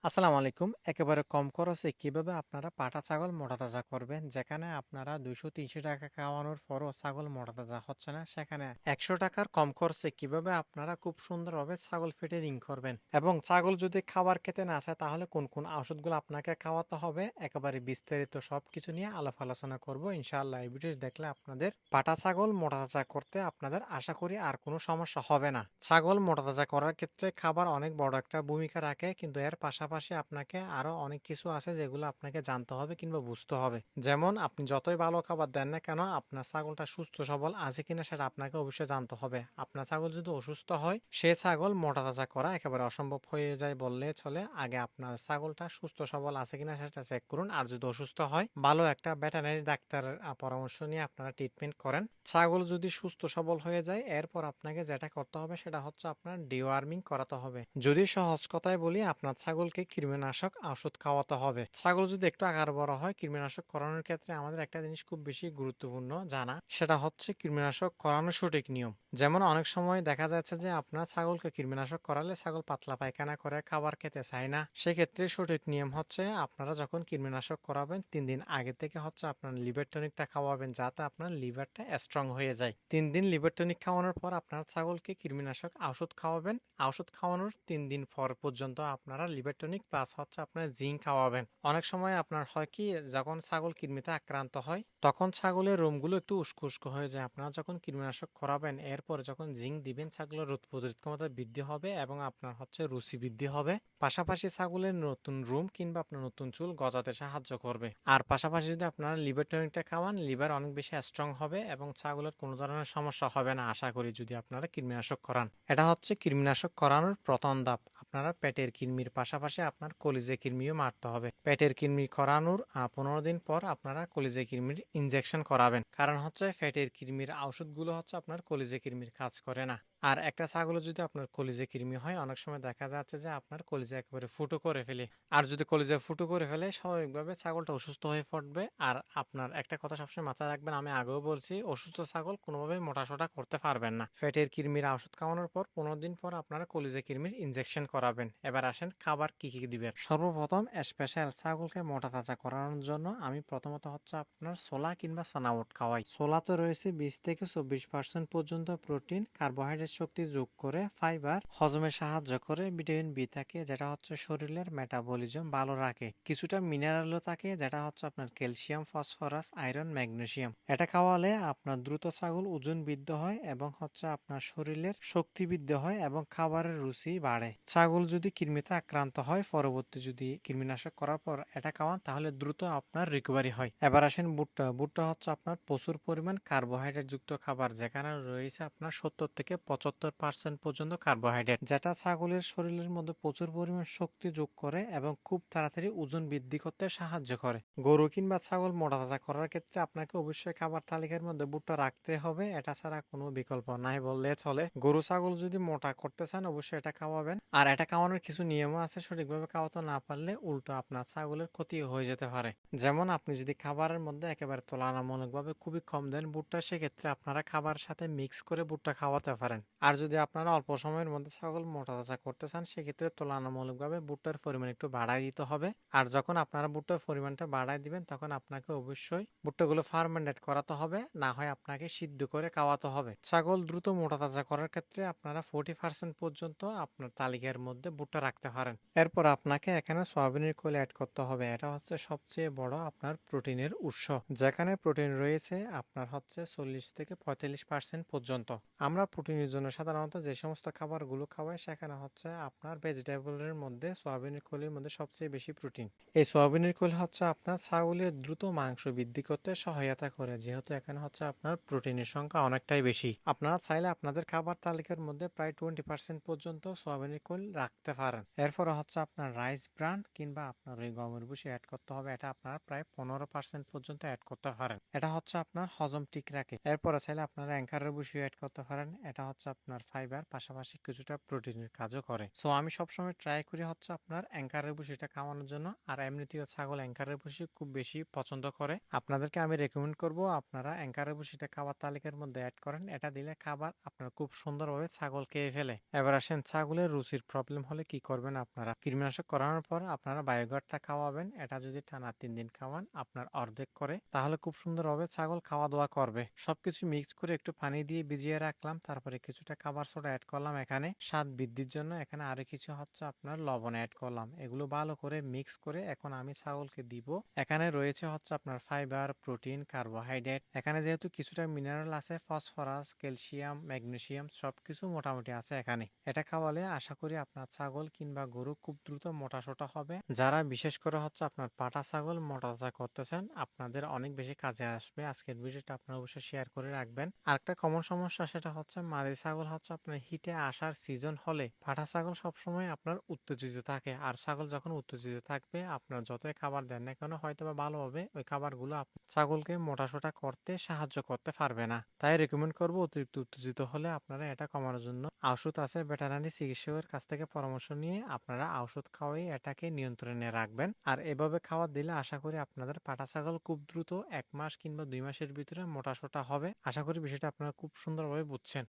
আসসালামু আলাইকুম। একেবারে কম খরচে কিভাবে আপনারা পাটা ছাগল মোটা তাজা করবেন, যেখানে আপনারা 200-300 টাকা খাওয়ানোর পরও ছাগল মোটা তাজা হচ্ছে না, সেখানে 100 টাকার কম খরচে কিভাবে আপনারা খুব সুন্দরভাবে ছাগল ফিটিং করবেন এবং ছাগল যদি খাবার খেতে না চায় তাহলে কোন কোন ওষুধগুলো আপনাকে খাওয়াতে হবে, একেবারে বিস্তারিত সবকিছু নিয়ে আলোচনা করব ইনশাআল্লাহ। এই ভিডিও দেখলে আপনাদের পাটা ছাগল মোটা তাজা করতে আপনাদের আশা করি আর কোনো সমস্যা হবে না। ছাগল মোটা তাজা করার ক্ষেত্রে খাবার অনেক বড় একটা ভূমিকা রাখে, কিন্তু এর পাশাপাশি আপনাকে আরো অনেক কিছু আছে যেগুলো আপনাকে জানতে হবে কিংবা বুঝতে হবে। যেমন আপনি যতই ভালো খাবার দেন না কেন, আপনার ছাগলটা সুস্থ সবল আছে কিনা সেটা আপনাকে অবশ্যই জানতে হবে। আপনার ছাগল যদি অসুস্থ হয়, সে ছাগল মোটা তাজা করা একেবারে অসম্ভব হয়ে যায় বললে চলে। আগে আপনার ছাগলটা সুস্থ সবল আছে কিনা সেটা চেক করুন, আর যদি অসুস্থ হয় ভালো একটা ভেটেরিনারি ডাক্তারের পরামর্শ নিয়ে আপনারা ট্রিটমেন্ট করেন। ছাগল যদি সুস্থ সবল হয়ে যায়, এরপর আপনাকে যেটা করতে হবে সেটা হচ্ছে আপনার ডিওয়ার্মিং করাতে হবে। যদি সহজ কথায় বলি, আপনার ছাগলকে কৃমিনাশক ওষুধ খাওয়াতে হবে। ছাগল যদি একটু আকার বড় হয়, কৃমিনাশক করানোর ক্ষেত্রে আমাদের একটা জিনিস খুব বেশি গুরুত্বপূর্ণ জানা, সেটা হচ্ছে কৃমিনাশক করানোর সঠিক নিয়ম। যেমন অনেক সময় দেখা যাচ্ছে যে আপনার ছাগলকে কৃমিনাশক করালে ছাগল পাতলা পায়খানা করে, খাবার খেতে চায় না। সেক্ষেত্রে সঠিক নিয়ম হচ্ছে আপনারা যখন কৃমিনাশক করাবেন 3 দিন আগে থেকে হচ্ছে আপনার লিভার টনিকটা খাওয়াবেন, যাতে আপনার লিভারটা স্ট্রং হয়ে যায়। 3 দিন লিভার টনিক খাওয়ানোর পর আপনার ছাগলকে কৃমিনাশক ওষুধ খাওয়াবেন। ওষুধ খাওয়ানোর 3 দিন পর পর্যন্ত আপনারা লিভার টনিক প্লাস হচ্ছে আপনার জিঙ্ক খাওয়াবেন। অনেক সময় আপনার হয় কি, যখন ছাগল কৃমিতে আক্রান্ত হয় তখন ছাগলের রোমগুলো একটু উস্কো উস্কো হয়ে যায়। আপনারা যখন কৃমিনাশক করাবেন, এরপরে যখন জিঙ্ক দিবেন, ছাগলের রোগ প্রতিরোধ ক্ষমতা বৃদ্ধি হবে এবং আপনার হচ্ছে রুচি বৃদ্ধি হবে। পাশাপাশি ছাগলের নতুন রুম কিংবা আপনার নতুন চুল গজাতে সাহায্য করবে। আর পাশাপাশি যদি আপনারা লিভার টনিকটা খাওয়ান, লিভার অনেক বেশি স্ট্রং হবে এবং ছাগলের কোনো ধরনের সমস্যা হবে না আশা করি, যদি আপনারা কৃমিনাশক করান। এটা হচ্ছে কৃমিনাশক করানোর প্রথম ধাপ। আপনারা পেটের কৃমির পাশাপাশি আপনার কলিজে কৃমিও মারতে হবে। পেটের কৃমি করানোর 15 দিন পর আপনারা কলিজে কৃমির ইনজেকশন করাবেন, কারণ হচ্ছে পেটের কৃমির ওষুধগুলো হচ্ছে আপনার কলিজে কৃমির কাজ করে না। আর একটা ছাগল যদি আপনার কলিজে কৃমি হয়, অনেক সময় দেখা যাচ্ছে যে আপনার কলিজা একেবারে ফুটো করে ফেলে। আর যদি কলিজা ফুটো করে ফেলে, স্বাভাবিকভাবে ছাগলটা অসুস্থ হয়ে পড়বে। আর আপনার একটা কথা সবসময় মাথায় রাখবেন, আমি আগেও বলছি, অসুস্থ ছাগল কোনোভাবে মোটাসোটা করতে পারবেন না। পেটের কৃমির ওষুধ খাওয়ানোর পর 15 দিন পর আপনারা কলিজা কৃমির ইনজেকশন করাবেন। এবার আসেন খাবার কি কি দিবেন। সর্বপ্রথম স্পেশাল ছাগলকে মোটা তাজা করানোর জন্য আমি প্রথমত হচ্ছে আপনার ছোলা কিংবা সানাউট খাওয়াই। ছোলাতে রয়েছে 20-24% পর্যন্ত প্রোটিন, কার্বোহাইড্রেট শক্তি যোগ করে, ফাইবার হজমে সাহায্য করে, ভিটামিন বি থাকে যেটা হচ্ছে শরীরের মেটাবলিজম ভালো রাখে, কিছুটা মিনারেলও থাকে যেটা হচ্ছে আপনার ক্যালসিয়াম, ফসফরাস, আয়রন, ম্যাগনেসিয়াম। এটা খাওয়ালে আপনার দ্রুত ছাগল ওজন বৃদ্ধি হয় এবং হচ্ছে আপনার শরীরের শক্তি বৃদ্ধি হয় এবং খাবারের রুচি বাড়ে। ছাগল যদি কৃমিতে আক্রান্ত হয়, পরবর্তী যদি কৃমিনাশক করার পর এটা খাওয়ান, তাহলে দ্রুত আপনার রিকভারি হয়। এবার আসেন ভুট্টা। ভুট্টা হচ্ছে আপনার প্রচুর পরিমাণ কার্বোহাইড্রেট যুক্ত খাবার, যেখানে রয়েছে আপনার 70-75% পর্যন্ত কার্বোহাইড্রেট, যেটা ছাগলের শরীরের মধ্যে প্রচুর পরিমাণ শক্তি যোগ করে এবং খুব তাড়াতাড়ি ওজন বৃদ্ধি করতে সাহায্য করে। গরু কিংবা ছাগল মোটা তাজা করার ক্ষেত্রে আপনাকে অবশ্যই খাবার তালিকার মধ্যে ভুট্টা রাখতে হবে, এটা ছাড়া কোনো বিকল্প নাই বললে চলে। গরু ছাগল যদি মোটা করতে চান, অবশ্যই এটা খাওয়াবেন। আর এটা খাওয়ানোর কিছু নিয়মও আছে, সঠিকভাবে খাওয়াতে না পারলে উল্টো আপনার ছাগলের ক্ষতি হয়ে যেতে পারে। যেমন আপনি যদি খাবারের মধ্যে একেবারে তুলনামূলকভাবে খুবই কম দেন ভুট্টা, সেক্ষেত্রে আপনারা খাবারের সাথে মিক্স করে ভুট্টা খাওয়াতে পারেন। আর যদি আপনারা অল্প সময়ের মধ্যে ছাগল মোটা তাজা করতে চান, সেক্ষেত্রে তুলনামূলকভাবে ভুট্টার পরিমাণ একটু বাড়াই দিতে হবে। আর যখন আপনারা ভুট্টার পরিমাণটা বাড়াই দিবেন, তখন আপনাকে অবশ্যই ভুট্টাগুলো ফার্মেন্টেড করাতে হবে, না হয় আপনাকে সিদ্ধ করে খাওয়াতে হবে। ছাগল দ্রুত মোটা তাজা করার ক্ষেত্রে আপনারা 40% পর্যন্ত আপনার তালিকার মধ্যে ভুট্টা রাখতে পারেন। এরপর আপনাকে এখানে সয়াবিনের খোল অ্যাড করতে হবে। এটা হচ্ছে সবচেয়ে বড় আপনার প্রোটিনের উৎস, যেখানে প্রোটিন রয়েছে আপনার হচ্ছে 40-45% পর্যন্ত। আমরা প্রোটিনের জন্য সাধারণত যে সমস্ত খাবারগুলো খাওয়াই, সেখানে হচ্ছে আপনার ভেজিটেবলের মধ্যে সয়াবিনের খোলের মধ্যে সবচেয়ে বেশি প্রোটিন। এই সয়াবিনের খোল হচ্ছে আপনার ছাগলের দ্রুত মাংস বৃদ্ধি করতে সহায়তা করে, যেহেতু এখানে হচ্ছে আপনার প্রোটিনের সংখ্যা অনেকটাই বেশি। আপনারা চাইলে আপনাদের খাবার তালিকার মধ্যে প্রায় 20% পর্যন্ত সয়াবিনের খোল রাখতে পারেন। এরপরে হচ্ছে আপনার রাইস ব্রান কিংবা আপনার ওই গমের ভুসি অ্যাড করতে হবে। এটা আপনারা প্রায় 15% পর্যন্ত অ্যাড করতে পারেন। এটা হচ্ছে আপনার হজম ঠিক রাখে। এরপরে চাইলে আপনারা অ্যাঙ্কারের ভুসি অ্যাড করতে পারেন। এটা হচ্ছে হচ্ছে আপনার ফাইবার, পাশাপাশি কিছুটা প্রোটিনের কাজও করে। সো আমি সবসময় ট্রাই করি হচ্ছে আপনার অ্যাঙ্কারের ভুসিটা খাওয়ানোর জন্য। আর এমনিতেও ছাগল অ্যাঙ্কারের ভুসি খুব বেশি পছন্দ করে। আপনাদেরকে আমি রেকমেন্ড করব আপনারা অ্যাঙ্কারের ভুসিটা খাবার তালিকার মধ্যে অ্যাড করেন। এটা দিলে খাবার আপনার খুব সুন্দরভাবে ছাগল খেয়ে ফেলে। এবার আসেন ছাগলের রুচির প্রবলেম হলে কি করবেন আপনারা? কৃমিনাশক করানোর পর আপনারা বায়োগার্ডটা খাওয়াবেন। এটা যদি টানা 3 দিন খাওয়ান আপনার অর্ধেক করে, তাহলে খুব সুন্দরভাবে ছাগল খাওয়া দাওয়া করবে। সবকিছু মিক্স করে একটু পানি দিয়ে ভিজিয়ে রাখলাম, তারপরে কিছুটা খাবার সোডা অ্যাড করলাম এখানে স্বাদ বৃদ্ধির জন্য। এখানে আরো কিছু হচ্ছে আপনার লবণ অ্যাড করলাম। এগুলো ভালো করে মিক্স করে এখন আমি ছাগলকে দিব। এখানে রয়েছে হচ্ছে আপনার ফাইবার, প্রোটিন, কার্বোহাইড্রেট। এখানে যেহেতু কিছুটা মিনারেল আছে, ফসফরাস, ক্যালসিয়াম, ম্যাগনেসিয়াম সবকিছু মোটামুটি আছে এখানে। এটা খাওয়ালে আশা করি আপনার ছাগল কিংবা গরু খুব দ্রুত মোটাসোটা হবে। যারা বিশেষ করে হচ্ছে আপনার পাটা ছাগল মোটাতাজা করতেছেন, আপনাদের অনেক বেশি কাজে আসবে। আজকের ভিডিওটা আপনারা অবশ্যই শেয়ার করে রাখবেন। আরেকটা কমন সমস্যা সেটা হচ্ছে মাদি ছাগল হচ্ছে আপনার হিটে আসার সিজন হলে পাটা ছাগল সবসময় আপনার উত্তেজিত থাকে। আর ছাগল যখন উত্তেজিত থাকবে আপনার যতই খাবার দেন না কেন হয়তো বা ভালো হবে, ওই খাবারগুলো ছাগলকে মোটাসোটা করতে সাহায্য করতে পারবে না। তাই রেকমেন্ড করবো অতিরিক্ত উত্তেজিত হলে আপনারা এটা কমানোর জন্য ওষুধ আছে, ভেটেরিনারি চিকিৎসকের কাছ থেকে পরামর্শ নিয়ে আপনারা ওষুধ খাওয়াই এটাকে নিয়ন্ত্রণে রাখবেন। আর এভাবে খাবার দিলে আশা করি আপনাদের পাটা ছাগল খুব দ্রুত 1 মাস কিংবা 2 মাসের ভিতরে মোটাসোটা হবে। আশা করি বিষয়টা আপনারা খুব সুন্দরভাবে বুঝছেন।